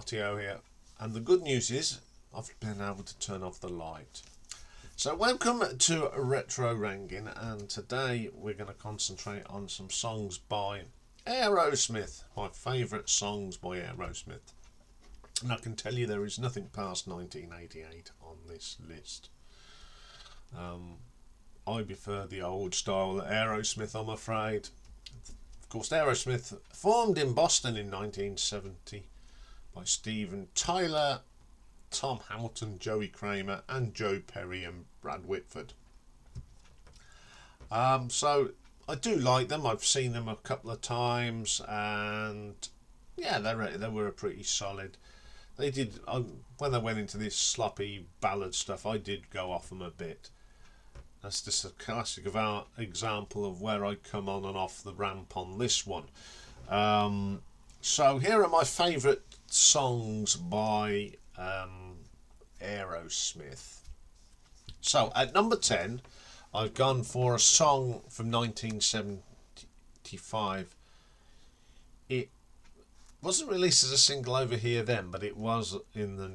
Scottio here, and the good news is I've been able to turn off the light. So welcome to Retro Ranking, and today we're going to concentrate on some songs by Aerosmith, my favourite songs by Aerosmith. And I can tell you there is nothing past 1988 on this list. I prefer the old style Aerosmith, I'm afraid. Of course, Aerosmith formed in Boston in 1970 by Steven Tyler, Tom Hamilton, Joey Kramer and Joe Perry and Brad Whitford. So I do like them. I've seen them a couple of times, and yeah, they were pretty solid. They did, when they went into this sloppy ballad stuff, I did go off them a bit. That's just a classic example of where I come on and off the ramp on this one. So here are my favourite songs by Aerosmith. So at number 10, I've gone for a song from 1975. It wasn't released as a single over here then, but it was in the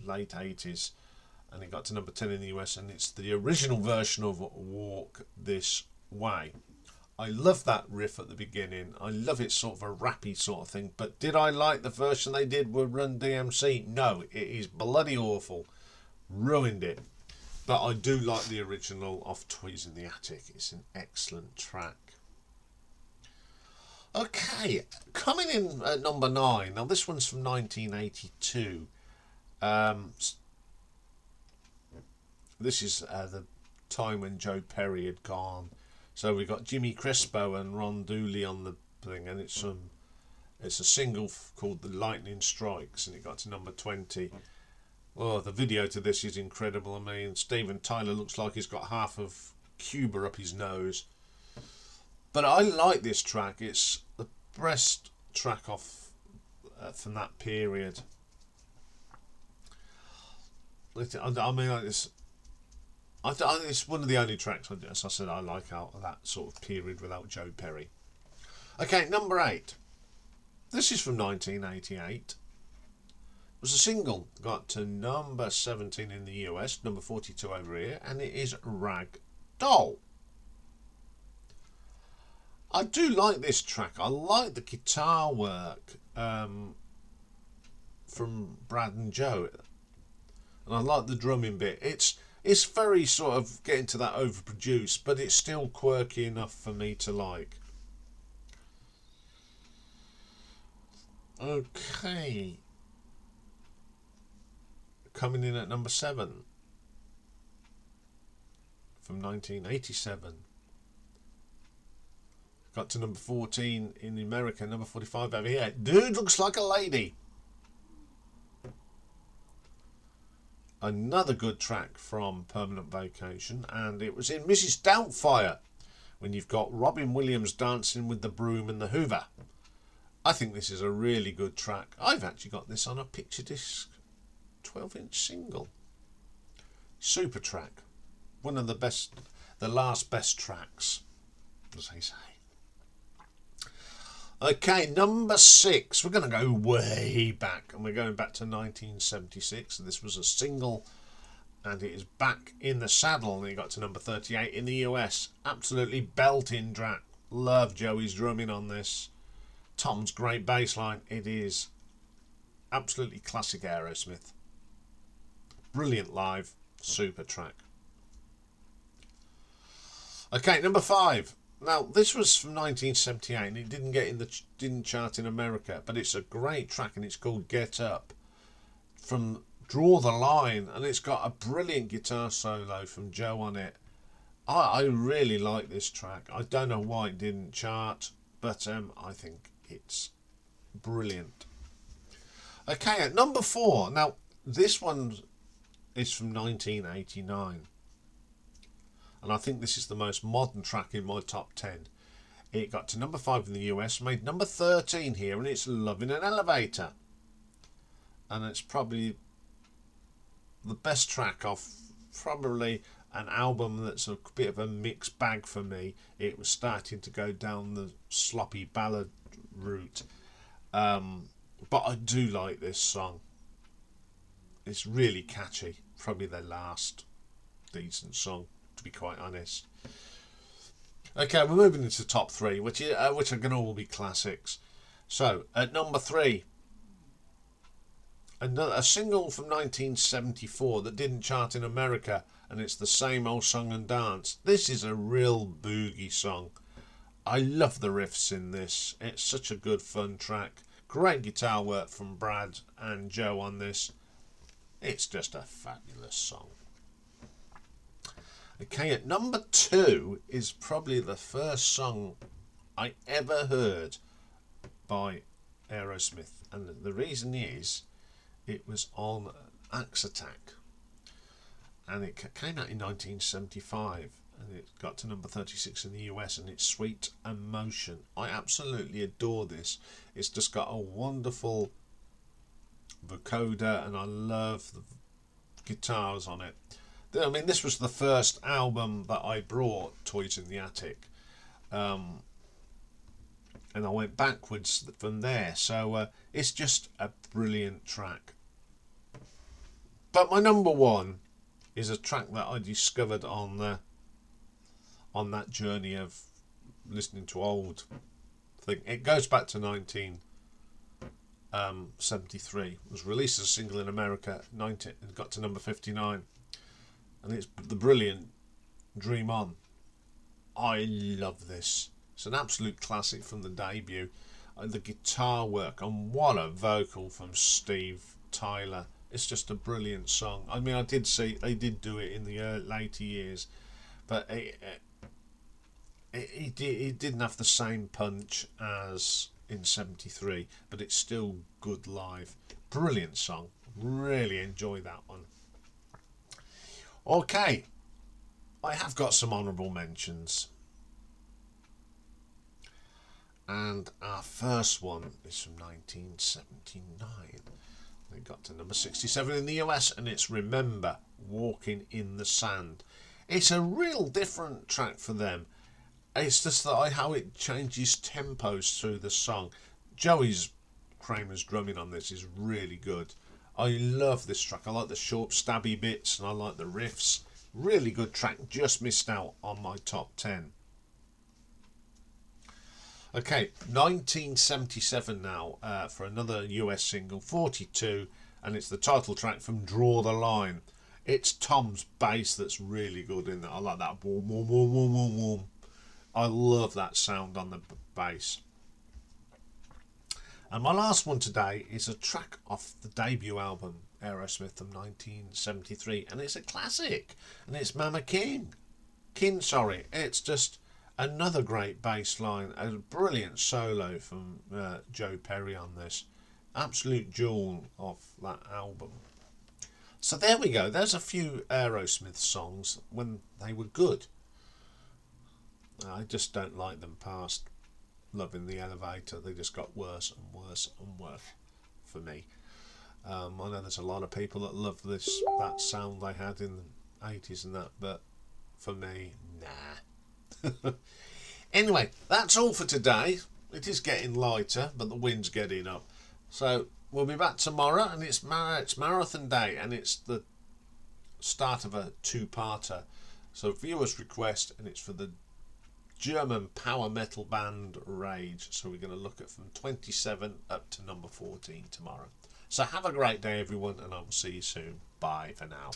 late 80s. And it got to number 10 in the US, and it's the original version of Walk This Way. I love that riff at the beginning. I love it, sort of a rappy sort of thing. But did I like the version they did with Run DMC? No, it is bloody awful. Ruined it. But I do like the original of Toys in the Attic. It's an excellent track. Okay, coming in at number 9. Now this one's from 1982. This is the time when Joe Perry had gone. So we got Jimmy Crespo and Ron Dooley on the thing, and it's a single called The Lightning Strikes, and it got to number 20. Oh, the video to this is incredible. I mean, Steven Tyler looks like he's got half of Cuba up his nose. But I like this track. It's the best track off from that period. I mean, like this. I think it's one of the only tracks, as I said, I like out of that sort of period without Joe Perry. Okay, number 8. This is from 1988. It was a single, got to number 17 in the US, number 42 over here, and it is Rag Doll. I do like this track. I like the guitar work from Brad and Joe, and I like the drumming bit. It's very sort of getting to that overproduced, but it's still quirky enough for me to like. Okay. Coming in at number 7. From 1987. Got to number 14 in America, number 45 over here. Dude Looks Like a Lady. Another good track from Permanent Vacation, and it was in Mrs. Doubtfire when you've got Robin Williams dancing with the broom and the Hoover. I think this is a really good track. I've actually got this on a picture disc 12-inch single. Super track. One of the best, the last best tracks, as they say. Okay, number 6. We're going to go way back, and we're going back to 1976. This was a single, and it is Back in the Saddle, and it got to number 38 in the US. Absolutely belting track. Love Joey's drumming on this. Tom's great bass line. It is absolutely classic Aerosmith. Brilliant live. Super track. Okay, number 5. Now this was from 1978, and it didn't chart in America, but it's a great track, and it's called Get Up from Draw the Line, and it's got a brilliant guitar solo from Joe on it. I really like this track. I don't know why it didn't chart, but I think it's brilliant. Okay, at number 4. Now this one is from 1989. And I think this is the most modern track in my top 10. It got to number 5 in the US, made number 13 here, and it's Love in an Elevator. And it's probably the best track off probably an album that's a bit of a mixed bag for me. It was starting to go down the sloppy ballad route. But I do like this song. It's really catchy. Probably their last decent song, to be quite honest. Okay, we're moving into top three, which are going to all be classics. So at number three, a single from 1974 that didn't chart in America, and it's the Same Old Song and Dance. This is a real boogie song. I love the riffs in this. It's such a good fun track. Great guitar work from Brad and Joe on this. It's just a fabulous song. Okay, at number two is probably the first song I ever heard by Aerosmith, and the reason is it was on Axe Attack, and it came out in 1975, and it got to number 36 in the US, and it's Sweet Emotion. I absolutely adore this. It's just got a wonderful vocoder, and I love the guitars on it. I mean, this was the first album that I brought, Toys in the Attic, and I went backwards from there. So it's just a brilliant track. But my number one is a track that I discovered on that journey of listening to old thing. It goes back to 1973. It was released as a single in America. It got to number 59. And it's the brilliant Dream On. I love this. It's an absolute classic from the debut. The guitar work, and what a vocal from Steve Tyler. It's just a brilliant song. I mean, I did see they did do it in the later years, but it didn't have the same punch as in 73, but it's still good live. Brilliant song. Really enjoy that one. Okay, I have got some honourable mentions. And our first one is from 1979. It got to number 67 in the US, and it's Remember, Walking in the Sand. It's a real different track for them. It's just that how it changes tempos through the song. Joey's Kramer's drumming on this is really good. I love this track. I like the short stabby bits, and I like the riffs. Really good track. Just missed out on my top 10. Okay, 1977 now for another US single, 42, and it's the title track from Draw the Line. It's Tom's bass that's really good in that. I like that. Boom, boom, boom, boom, boom, boom. I love that sound on the bass. And my last one today is a track off the debut album, Aerosmith, from 1973, and it's a classic, and it's Mama King. It's just another great bass line, a brilliant solo from Joe Perry on this. Absolute jewel of that album. So there we go. There's a few Aerosmith songs when they were good. I just don't like them past Love in the Elevator. They just got worse and worse and worse for me. I know there's a lot of people that love that sound they had in the 80s and that, but for me, nah. Anyway, that's all for today. It is getting lighter, but the wind's getting up. So we'll be back tomorrow, and it's Marathon Day, and it's the start of a two-parter. So viewers request, and it's for the German power metal band Rage. So we're going to look at from 27 up to number 14 tomorrow. So have a great day, everyone, and I will see you soon. Bye for now.